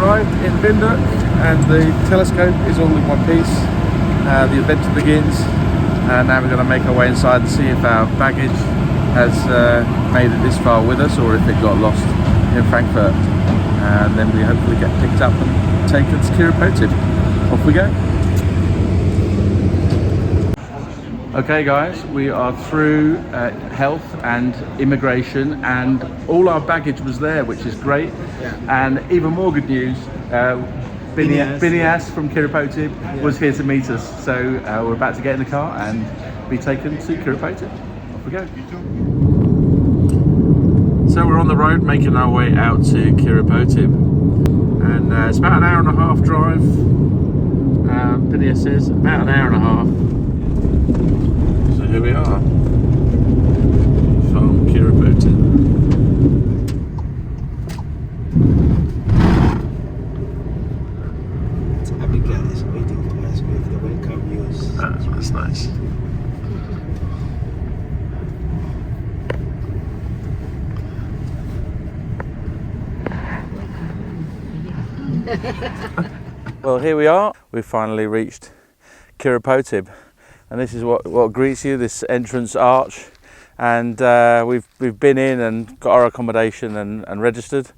arrived in Vinduk and the telescope is all in one piece. The adventure begins, and now we're going to make our way inside and see if our baggage has made it this far with us or if it got lost in Frankfurt. And then we hopefully get picked up and taken to Kiripotib. Off we go. Okay guys, we are through health and immigration, and all our baggage was there, which is great. Yeah. And even more good news, Binias from Kiripotib was here to meet us. So we're about to get in the car and be taken to Kiripotib. Off we go. So we're on the road making our way out to Kiripotib, and it's about an hour and a half drive. Binias says about an hour and a half. So here we are, from Kiripotib. Abigail is waiting for us with the welcome news. That's nice. Well, here we are. We've finally reached Kiripotib. And this is what greets you, this entrance arch, and we've been in and got our accommodation and registered,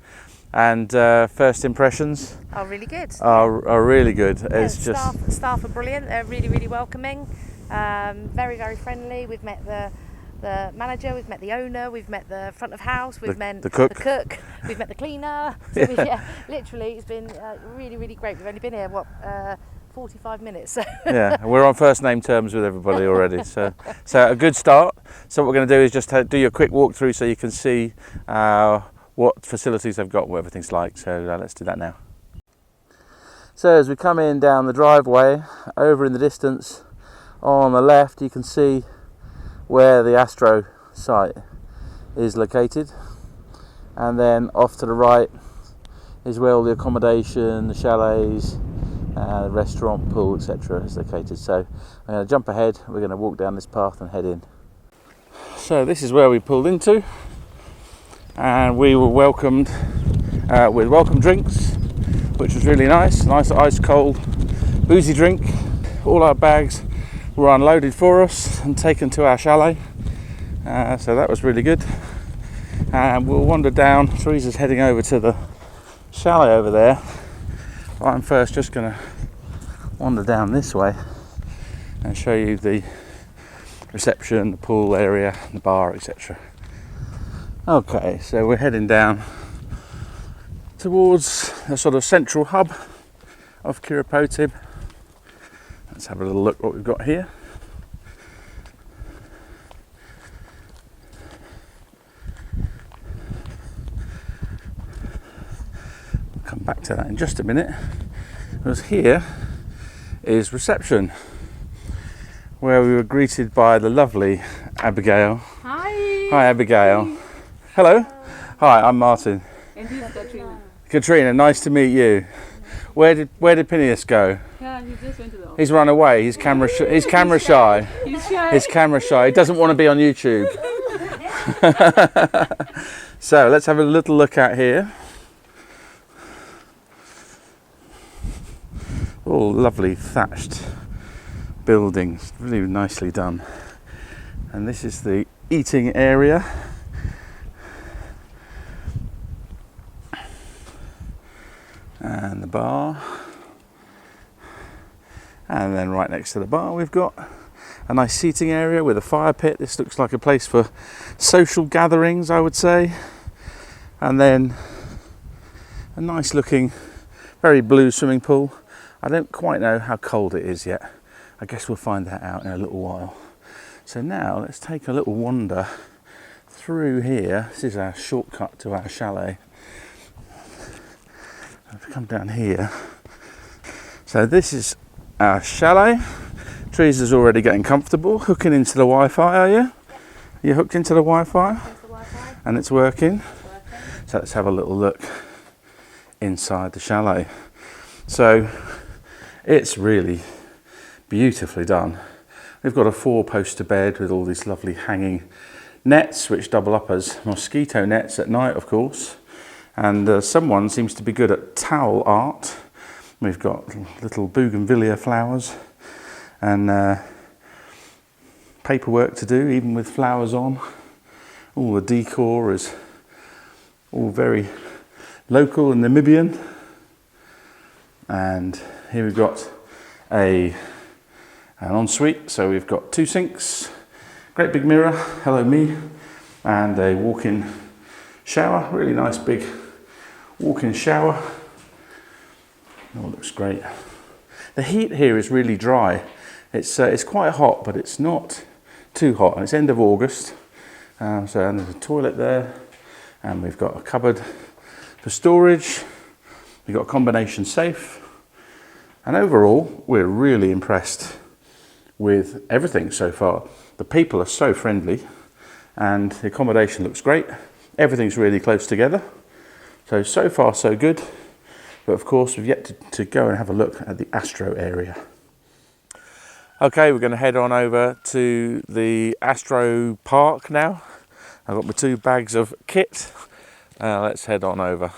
and first impressions are really good. Are really good. Yeah, it's just staff are brilliant. They're really welcoming, very friendly. We've met the manager, we've met the owner, we've met the front of house, we've met the cook, we've met the cleaner. So literally, it's been really great. We've only been here 45 minutes. Yeah, we're on first name terms with everybody already, so a good start. So what we're going to do is just do you a quick walkthrough so you can see what facilities they've got, what everything's like. So let's do that now. So as we come in down the driveway, over in the distance on the left you can see where the Astro site is located, and then off to the right is where all the accommodation, the chalets, restaurant, pool, etc. is located. So I'm going to jump ahead, we're going to walk down this path and head in. So this is where we pulled into, and we were welcomed with welcome drinks, which was really nice ice cold boozy drink. All our bags were unloaded for us and taken to our chalet, so that was really good. And we'll wander down. Teresa's heading over to the chalet over there. I'm first just going to wander down this way and show you the reception, the pool area, the bar, etc. Okay, so we're heading down towards the sort of central hub of Kiripotib. Let's have a little look what we've got here. Come back to that in just a minute, because here is reception, where we were greeted by the lovely Abigail. Hi. Hi Abigail. Hello. Hi, I'm Martin. And this is Katrina. Katrina, nice to meet you. Where did Phineas go? Yeah, he just went to the office. He's run away. He's camera shy. He's shy. He's camera shy. He doesn't want to be on YouTube. So let's have a little look out here. All lovely thatched buildings, really nicely done. And this is the eating area. And the bar. And then right next to the bar we've got a nice seating area with a fire pit. This looks like a place for social gatherings, I would say. And then a nice looking, very blue swimming pool. I don't quite know how cold it is yet. I guess we'll find that out in a little while. So now let's take a little wander through here. This is our shortcut to our chalet. If we come down here. So this is our chalet. Teresa's already getting comfortable, hooking into the Wi-Fi, are you? You hooked into the Wi-Fi? And it's working? So let's have a little look inside the chalet. So it's really beautifully done. We've got a 4-poster bed with all these lovely hanging nets which double up as mosquito nets at night, of course. And someone seems to be good at towel art. We've got little bougainvillea flowers and paperwork to do, even with flowers on. All the decor is all very local and Namibian. And here we've got an ensuite, so we've got 2 sinks, great big mirror, hello me, and a walk-in shower, really nice big walk-in shower. Oh, looks great. The heat here is really dry. It's quite hot, but it's not too hot. It's end of August, so there's a toilet there, and we've got a cupboard for storage. We've got a combination safe, and overall we're really impressed with everything so far. The people are so friendly and the accommodation looks great. Everything's really close together. So far so good, but of course we've yet to go and have a look at the Astro area. Okay, we're going to head on over to the Astro Park now. I've got my 2 bags of kit. Let's head on over.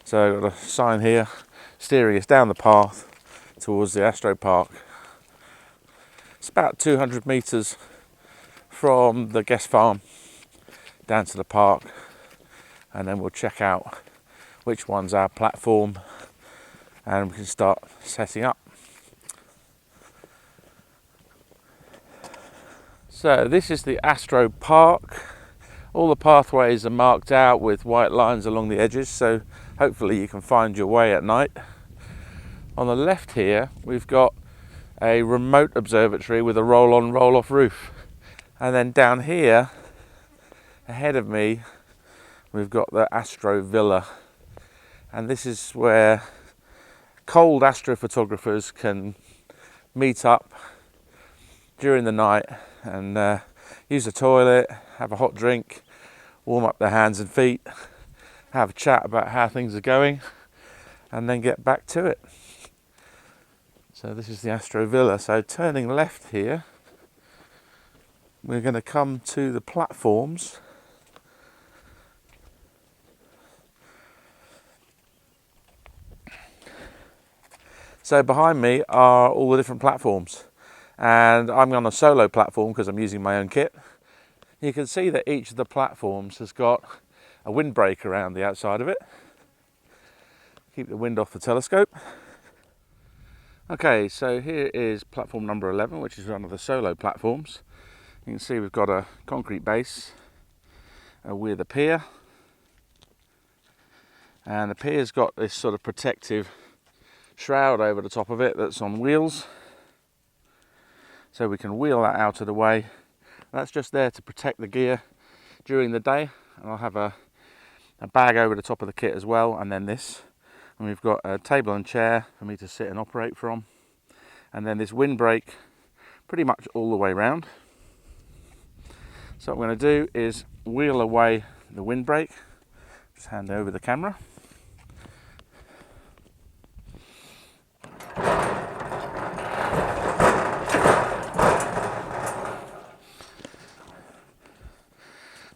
So I've got a sign here steering us down the path towards the Astro Park. It's about 200 metres from the guest farm down to the park, and then we'll check out which one's our platform and we can start setting up. So this is the Astro Park. All the pathways are marked out with white lines along the edges, so hopefully you can find your way at night. On the left here we've got a remote observatory with a roll-on roll-off roof, and then down here ahead of me we've got the Astro Villa, and this is where cold astrophotographers can meet up during the night and use the toilet, have a hot drink, warm up their hands and feet, have a chat about how things are going, and then get back to it. So this is the Astro Villa. So turning left here, we're going to come to the platforms. So behind me are all the different platforms, and I'm on a solo platform because I'm using my own kit. You can see that each of the platforms has got a windbreak around the outside of it. Keep the wind off the telescope. Okay, so here is platform number 11, which is one of the solo platforms. You can see we've got a concrete base with a pier, and the pier's got this sort of protective shroud over the top of it that's on wheels, so we can wheel that out of the way. That's just there to protect the gear during the day, and I'll have a bag over the top of the kit as well, and then this, and we've got a table and chair for me to sit and operate from, and then this windbreak pretty much all the way around. So what I'm going to do is wheel away the windbreak. Just hand over the camera.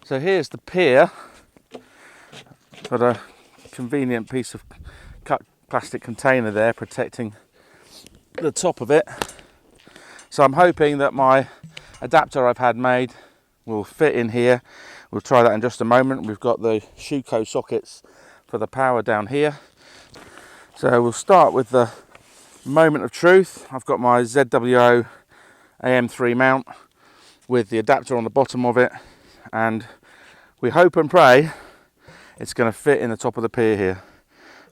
So here's the pier. Got a convenient piece of cut plastic container there protecting the top of it. So I'm hoping that my adapter I've had made will fit in here. We'll try that in just a moment. We've got the Shuko sockets for the power down here. So we'll start with the moment of truth. I've got my ZWO AM3 mount with the adapter on the bottom of it, and we hope and pray it's going to fit in the top of the pier here.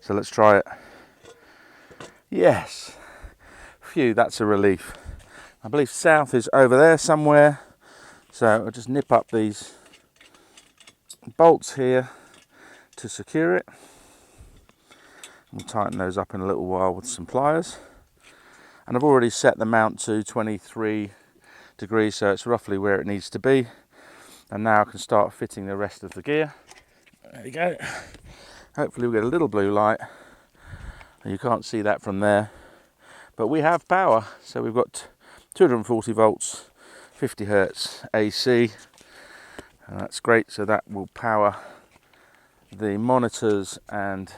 So let's try it. Yes. Phew, that's a relief. I believe south is over there somewhere. So I'll just nip up these bolts here to secure it. We'll tighten those up in a little while with some pliers. And I've already set the mount to 23 degrees, so it's roughly where it needs to be. And now I can start fitting the rest of the gear. There you go. Hopefully we'll get a little blue light. You can't see that from there. But we have power. So we've got 240 volts, 50 hertz AC. And that's great. So that will power the monitors and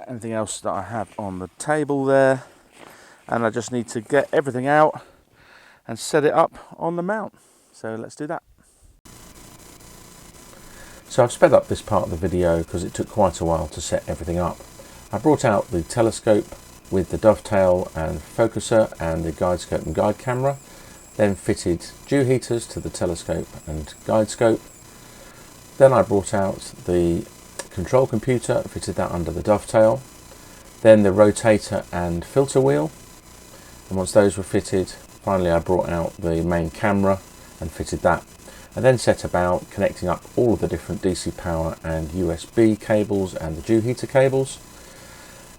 anything else that I have on the table there, and I just need to get everything out and set it up on the mount. So let's do that. So I've sped up this part of the video because it took quite a while to set everything up. I brought out the telescope with the dovetail and focuser and the guide scope and guide camera, then fitted dew heaters to the telescope and guide scope. Then I brought out the control computer, fitted that under the dovetail, then the rotator and filter wheel, and once those were fitted, finally I brought out the main camera and fitted that, and then set about connecting up all of the different DC power and USB cables and the dew heater cables,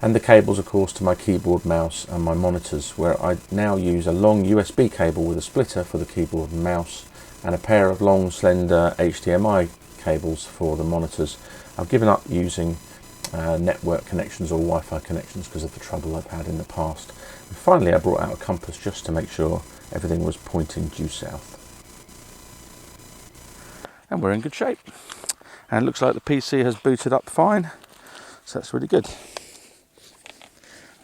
and the cables of course to my keyboard, mouse and my monitors, where I now use a long USB cable with a splitter for the keyboard and mouse and a pair of long slender HDMI cables for the monitors. I've given up using network connections or Wi-Fi connections because of the trouble I've had in the past. And finally I brought out a compass just to make sure everything was pointing due south. And we're in good shape. And it looks like the PC has booted up fine, so that's really good.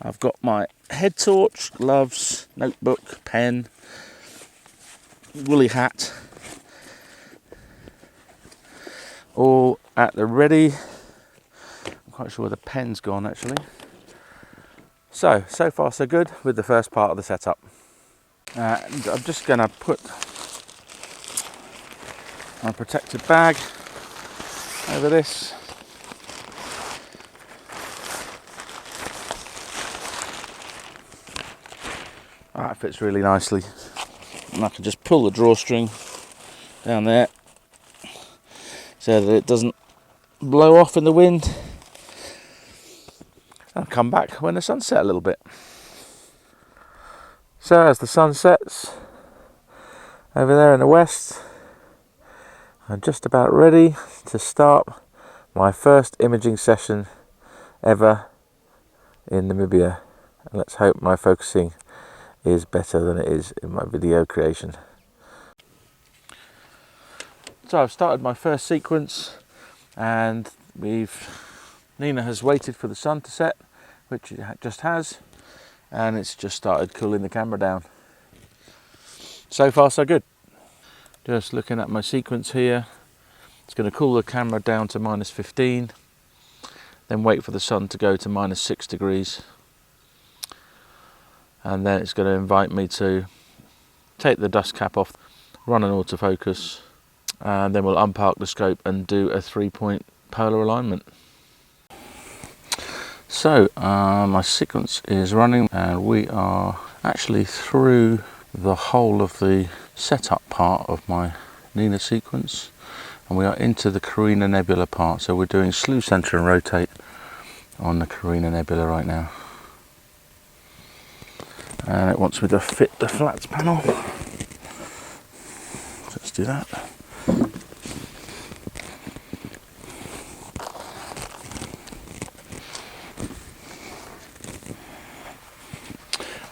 I've got my head torch, gloves, notebook, pen, woolly hat, all at the ready. I'm quite sure where the pen's gone actually. So far so good with the first part of the setup. And I'm just going to put my protective bag over this. That fits really nicely. And I can just pull the drawstring down there so that it doesn't blow off in the wind. I'll come back when the sun's set a little bit. So as the sun sets over there in the west, I'm just about ready to start my first imaging session ever in Namibia. And let's hope my focusing is better than it is in my video creation. So I've started my first sequence, and Nina has waited for the sun to set, which it just has, and it's just started cooling the camera down. So far so good. Just looking at my sequence here, it's going to cool the camera down to -15, then wait for the sun to go to -6 degrees, and then it's going to invite me to take the dust cap off, run an autofocus, and then we'll unpark the scope and do a 3-point polar alignment. So my sequence is running, and we are actually through the whole of the setup part of my Nina sequence, and we are into the Carina Nebula part. So we're doing slew, center and rotate on the Carina Nebula right now, and it wants me to fit the flats panel. So let's do that.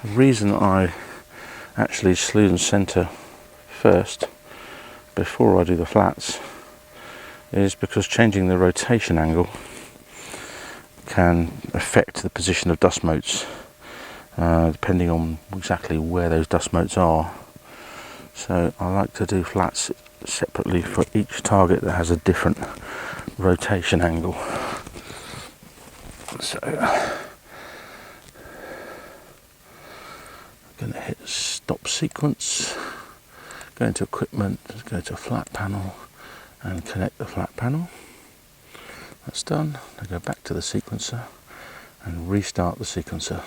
The reason I actually slew and center first before I do the flats is because changing the rotation angle can affect the position of dust motes, depending on exactly where those dust motes are. So I like to do flats separately for each target that has a different rotation angle. So I'm going to hit stop sequence, go into equipment, go to flat panel and connect the flat panel. That's done. I go back to the sequencer and restart the sequencer.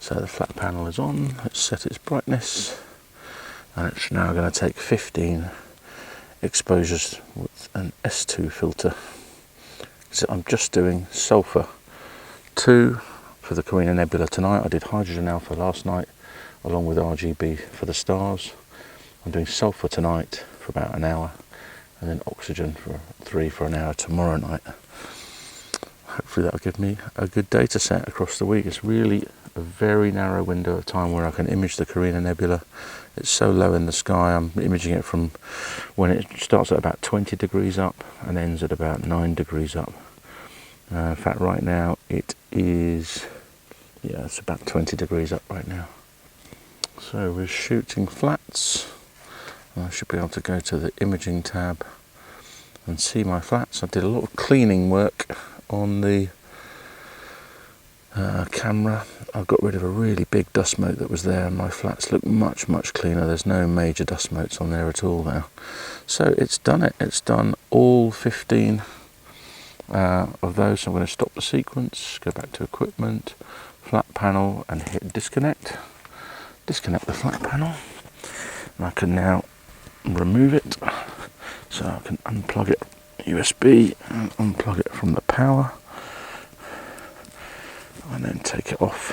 So the flat panel is on, it's set its brightness, and it's now going to take 15 exposures with an S2 filter. So I'm just doing sulfur 2 for the Carina Nebula tonight. I did hydrogen alpha last night along with RGB for the stars. I'm doing sulfur tonight for about an hour, and then oxygen for 3 for an hour tomorrow night. Hopefully that'll give me a good data set across the week. It's really a very narrow window of time where I can image the Carina Nebula. It's so low in the sky, I'm imaging it from when it starts at about 20 degrees up and ends at about 9 degrees up. In fact, right now it is, yeah, it's about 20 degrees up right now. So we're shooting flats. I should be able to go to the imaging tab and see my flats. I did a lot of cleaning work on the camera. I got rid of a really big dust mote that was there, and my flats look much cleaner. There's no major dust motes on there at all now. So it's done it. It's done all 15 of those. So I'm going to stop the sequence, go back to equipment, flat panel, and hit disconnect. Disconnect the flat panel, and I can now remove it. So I can unplug it USB and unplug it from the power, and then take it off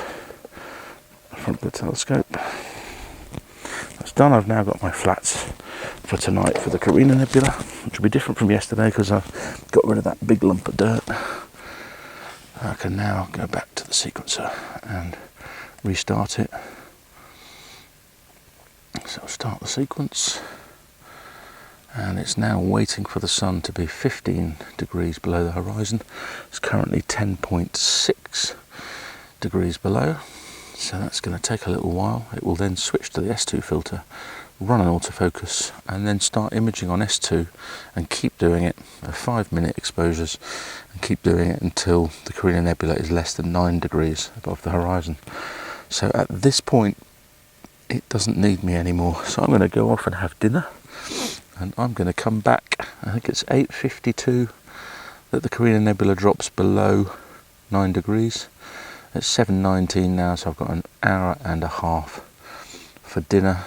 the front of the telescope. That's done. I've now got my flats for tonight for the Carina Nebula, which will be different from yesterday because I've got rid of that big lump of dirt. I can now go back to the sequencer and restart it. So I'll start the sequence, and it's now waiting for the sun to be 15 degrees below the horizon. It's currently 10.6 degrees below, so that's going to take a little while. It will then switch to the S2 filter, run an autofocus, and then start imaging on S2 and keep doing it, 5-minute exposures, and keep doing it until the Carina Nebula is less than 9 degrees above the horizon. So at this point it doesn't need me anymore, so I'm going to go off and have dinner, and I'm going to come back. I think it's 8:52 that the Carina Nebula drops below 9 degrees. It's 7:19 now, so I've got an hour and a half for dinner.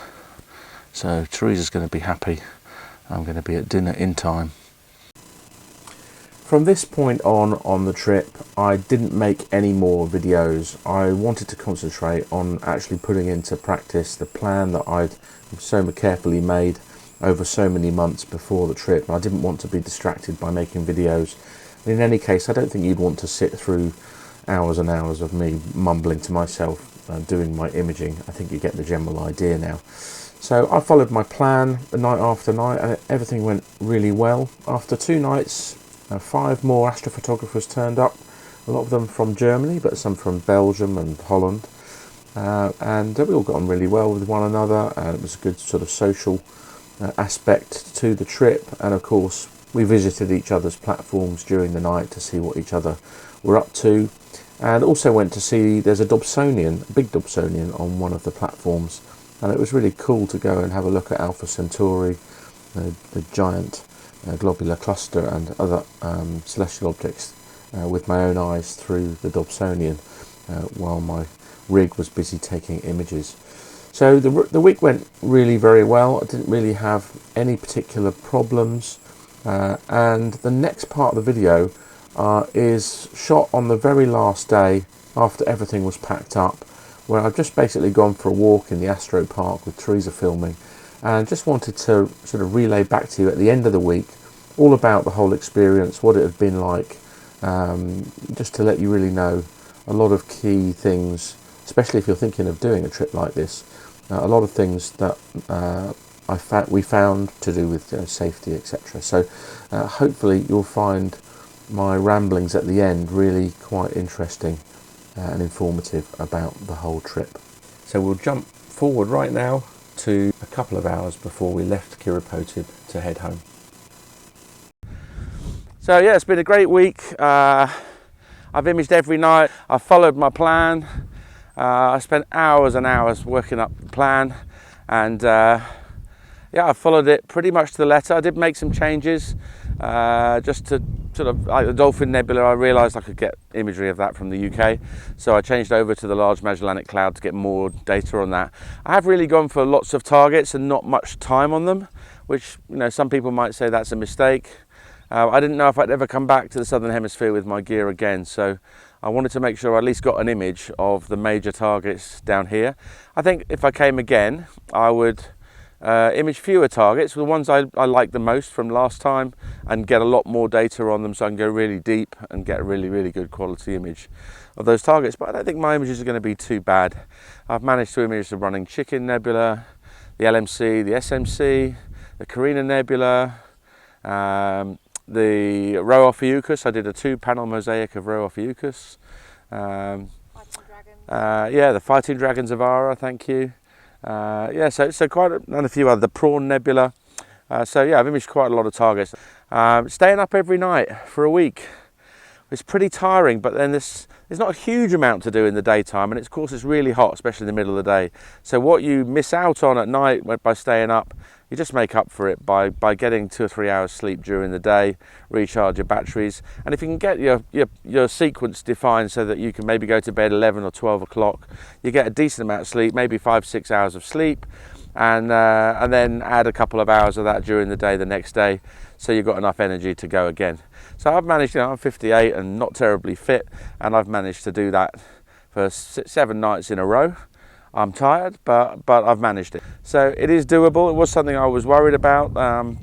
So Teresa's going to be happy. I'm going to be at dinner in time. From this point on the trip, I didn't make any more videos. I wanted to concentrate on actually putting into practice the plan that I'd so carefully made over so many months before the trip. I didn't want to be distracted by making videos. In any case, I don't think you'd want to sit through hours and hours of me mumbling to myself doing my imaging. I think you get the general idea now. So I followed my plan night after night, and everything went really well. After 2 nights, 5 more astrophotographers turned up, a lot of them from Germany, but some from Belgium and Holland. And we all got on really well with one another, and it was a good sort of social aspect to the trip. And of course, we visited each other's platforms during the night to see what each other were up to, and also went to see, there's a Dobsonian, a big Dobsonian on one of the platforms, and it was really cool to go and have a look at Alpha Centauri, the giant globular cluster, and other celestial objects with my own eyes through the Dobsonian while my rig was busy taking images. So the week went really very well. I didn't really have any particular problems, and the next part of the video is shot on the very last day after everything was packed up, where I've just basically gone for a walk in the Astro Park with Teresa filming, and just wanted to sort of relay back to you at the end of the week all about the whole experience, what it had been like, just to let you really know a lot of key things, especially if you're thinking of doing a trip like this, a lot of things that we found to do with safety, etc. So hopefully you'll find my ramblings at the end really quite interesting and informative about the whole trip. So we'll jump forward right now to a couple of hours before we left Kiripotib to head home. So yeah, it's been a great week. I've imaged every night. I've followed my plan. I spent hours and hours working up the plan, and yeah, I followed it pretty much to the letter. I did make some changes just to sort of, like the Dolphin Nebula, I realised I could get imagery of that from the UK, so I changed over to the Large Magellanic Cloud to get more data on that. I have really gone for lots of targets and not much time on them, which, you know, some people might say that's a mistake. I didn't know if I'd ever come back to the Southern Hemisphere with my gear again, so I wanted to make sure I at least got an image of the major targets down here. I think if I came again, I would image fewer targets, the ones I like the most from last time, and get a lot more data on them, so I can go really deep and get a really good quality image of those targets. But I don't think my images are going to be too bad. I've managed to image the Running Chicken Nebula, the LMC, the SMC, the Carina Nebula, the Rho Ophiuchus. I did a 2-panel mosaic of Rho Ophiuchus. Yeah, the Fighting Dragons of Ara, thank you. Yeah, so quite a few other, the Prawn Nebula. So yeah, I've imaged quite a lot of targets. Staying up every night for a week. It's pretty tiring, but then there's not a huge amount to do in the daytime, and of course it's really hot, especially in the middle of the day. So what you miss out on at night by staying up, you just make up for it by getting 2 or 3 hours sleep during the day, recharge your batteries. And if you can get your sequence defined so that you can maybe go to bed 11 or 12 o'clock, you get a decent amount of sleep, maybe 5-6 hours of sleep, and then add a couple of hours of that during the day the next day, so you've got enough energy to go again. So I've managed, I'm 58 and not terribly fit, and I've managed to do that for 7 nights in a row. I'm tired, but I've managed it. So it is doable. It was something I was worried about,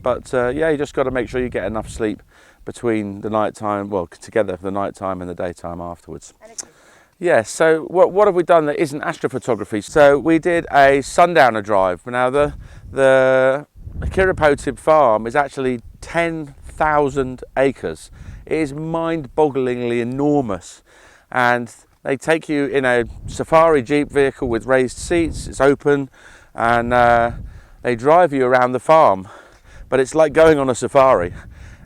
but yeah, you just got to make sure you get enough sleep between the night time, well, together for the night time and the daytime afterwards. Yeah, so what have we done that isn't astrophotography? So we did a sundowner drive. Now the Kiripotib farm is actually 10,000 acres. It is mind-bogglingly enormous, and they take you in a safari jeep vehicle with raised seats. It's open, and they drive you around the farm, but it's like going on a safari.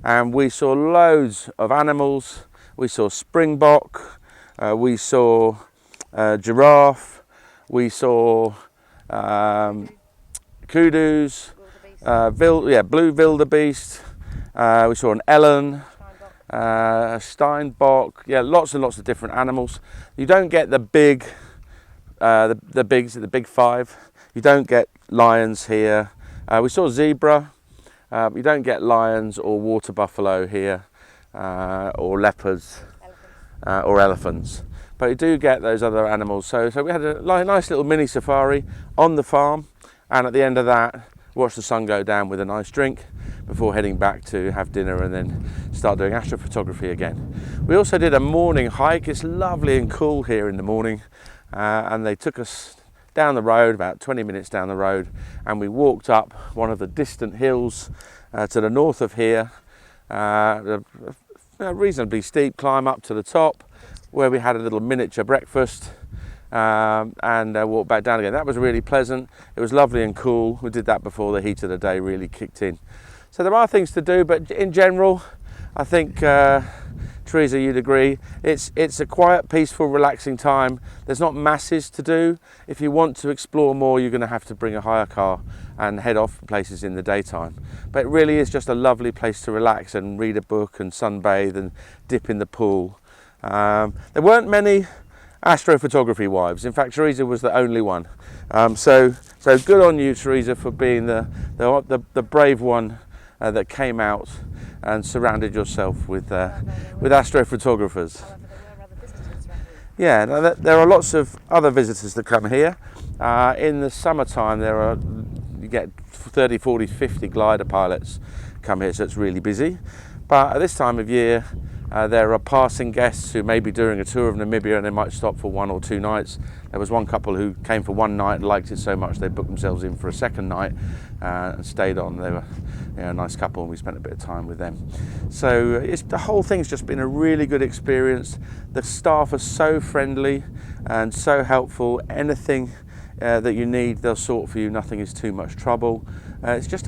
And we saw loads of animals. We saw springbok, we saw giraffe, we saw kudus, blue wildebeest, we saw an eland, steinbok, yeah, lots and lots of different animals. You don't get the big big five. You don't get lions here. We saw zebra. You don't get lions or water buffalo here, or leopards, or elephants. But you do get those other animals. So we had a nice little mini safari on the farm, and at the end of that, watch the sun go down with a nice drink before heading back to have dinner and then start doing astrophotography again. We also did a morning hike. It's lovely and cool here in the morning, and they took us down the road, about 20 minutes down the road, and we walked up one of the distant hills to the north of here, a reasonably steep climb up to the top, where we had a little miniature breakfast, and walked back down again. That was really pleasant. It was lovely and cool. We did that before the heat of the day really kicked in. So there are things to do, but in general, I think, Teresa, you'd agree, it's a quiet, peaceful, relaxing time. There's not masses to do. If you want to explore more, you're going to have to bring a hire car and head off places in the daytime. But it really is just a lovely place to relax and read a book and sunbathe and dip in the pool. There weren't many astrophotography wives. In fact, Teresa was the only one. So good on you, Teresa, for being the brave one that came out and surrounded yourself with astrophotographers. Yeah, there are lots of other visitors that come here. In the summertime, you get 30, 40, 50 glider pilots come here, so it's really busy. But at this time of year, there are passing guests who may be doing a tour of Namibia and they might stop for 1 or 2 nights. There was one couple who came for 1 night and liked it so much they booked themselves in for a second night and stayed on. They were a nice couple, and we spent a bit of time with them. So the whole thing's just been a really good experience. The staff are so friendly and so helpful. Anything that you need, they'll sort for you. Nothing is too much trouble. It's just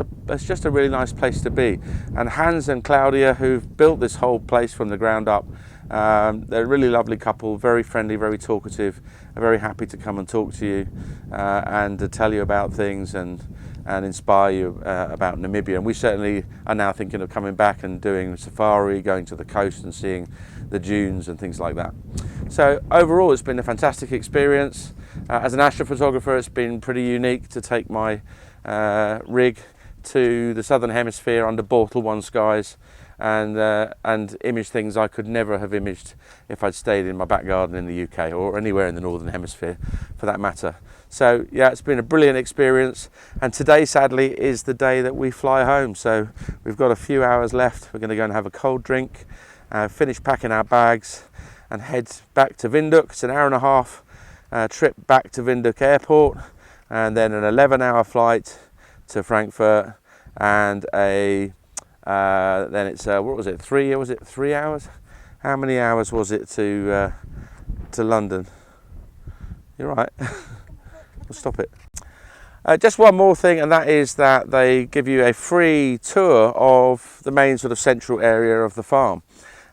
a really nice place to be. And Hans and Claudia, who've built this whole place from the ground up, they're a really lovely couple, very friendly, very talkative, very happy to come and talk to you and to tell you about things and inspire you about Namibia. And we certainly are now thinking of coming back and doing a safari, going to the coast and seeing the dunes and things like that. So overall, it's been a fantastic experience. As an astrophotographer, it's been pretty unique to take my rig to the Southern Hemisphere under Bortle 1 skies and image things I could never have imaged if I'd stayed in my back garden in the UK or anywhere in the Northern Hemisphere for that matter. So yeah, it's been a brilliant experience, and today sadly is the day that we fly home. So we've got a few hours left. We're going to go and have a cold drink, finish packing our bags and head back to Windhoek. It's an hour and a half trip back to Windhoek Airport, and then an 11-hour flight to Frankfurt, and then it's what was it, 3 hours? How many hours was it to London? You're right. We'll stop it. Just one more thing, and that is that they give you a free tour of the main sort of central area of the farm.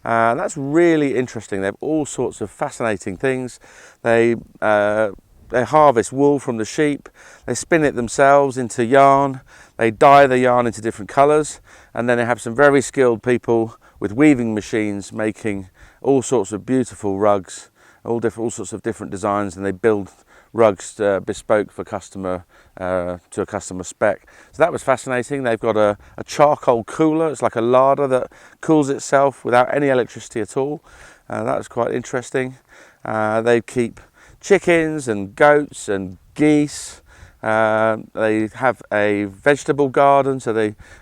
That's really interesting. They have all sorts of fascinating things. They harvest wool from the sheep. They spin it themselves into yarn. They dye the yarn into different colours, and then they have some very skilled people with weaving machines making all sorts of beautiful rugs, all sorts of different designs, and they build rugs bespoke for customer to a customer spec. So that was fascinating. They've got a charcoal cooler. It's like a larder that cools itself without any electricity at all. That was quite interesting. They keep chickens and goats and geese. They have a vegetable garden, so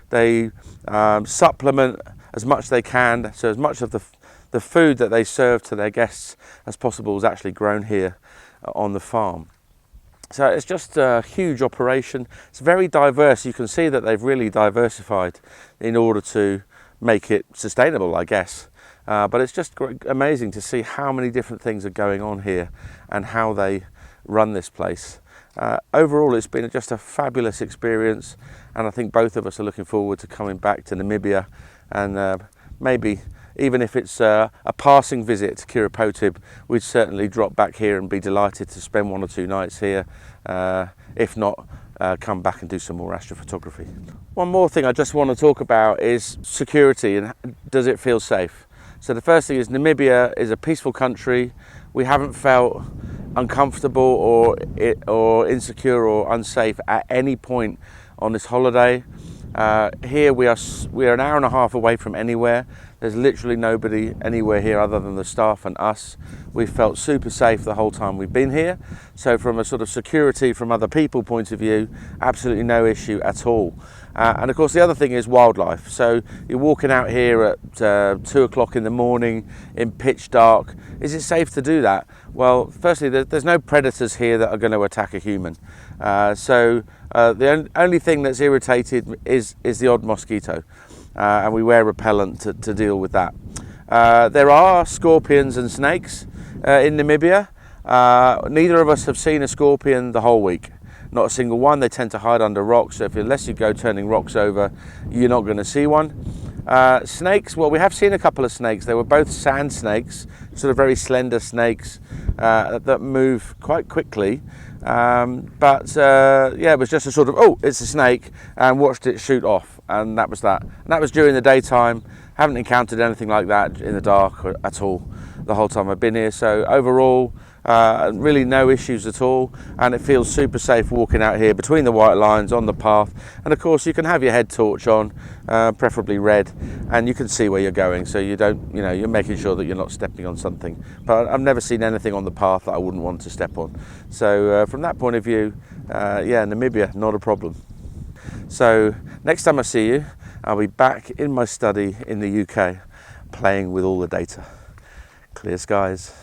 they supplement as much as they can. So as much of the food that they serve to their guests as possible is actually grown here on the farm. So it's just a huge operation. It's very diverse. You can see that they've really diversified in order to make it sustainable, I guess. But it's just amazing to see how many different things are going on here and how they run this place. Overall, it's been just a fabulous experience, and I think both of us are looking forward to coming back to Namibia, and maybe even if it's a passing visit to Kiripotib, we'd certainly drop back here and be delighted to spend 1 or 2 nights here. If not, come back and do some more astrophotography. One more thing I just want to talk about is security and does it feel safe? So the first thing is Namibia is a peaceful country. We haven't felt uncomfortable or insecure or unsafe at any point on this holiday. Here we are an hour and a half away from anywhere. There's literally nobody anywhere here other than the staff and us. We've felt super safe the whole time we've been here. So from a sort of security from other people point of view, absolutely no issue at all. And of course the other thing is wildlife. So you're walking out here at 2 o'clock in the morning in pitch dark. Is it safe to do that? Well, firstly, there's no predators here that are going to attack a human. The only thing that's irritated is the odd mosquito. And we wear repellent to deal with that. There are scorpions and snakes in Namibia. Neither of us have seen a scorpion the whole week. Not a single one. They tend to hide under rocks, so unless you go turning rocks over, you're not going to see one. Snakes, well, we have seen a couple of snakes. They were both sand snakes, sort of very slender snakes that move quite quickly. Yeah, it was just a sort of, oh, it's a snake, and watched it shoot off, and that was that. And that was during the daytime. Haven't encountered anything like that in the dark at all the whole time I've been here. So overall, really no issues at all, and it feels super safe walking out here between the white lines on the path. And of course you can have your head torch on, preferably red, and you can see where you're going, so you don't, you're making sure that you're not stepping on something. But I've never seen anything on the path that I wouldn't want to step on. So from that point of view, yeah, Namibia, not a problem. So next time I see you, I'll be back in my study in the UK playing with all the data. Clear skies.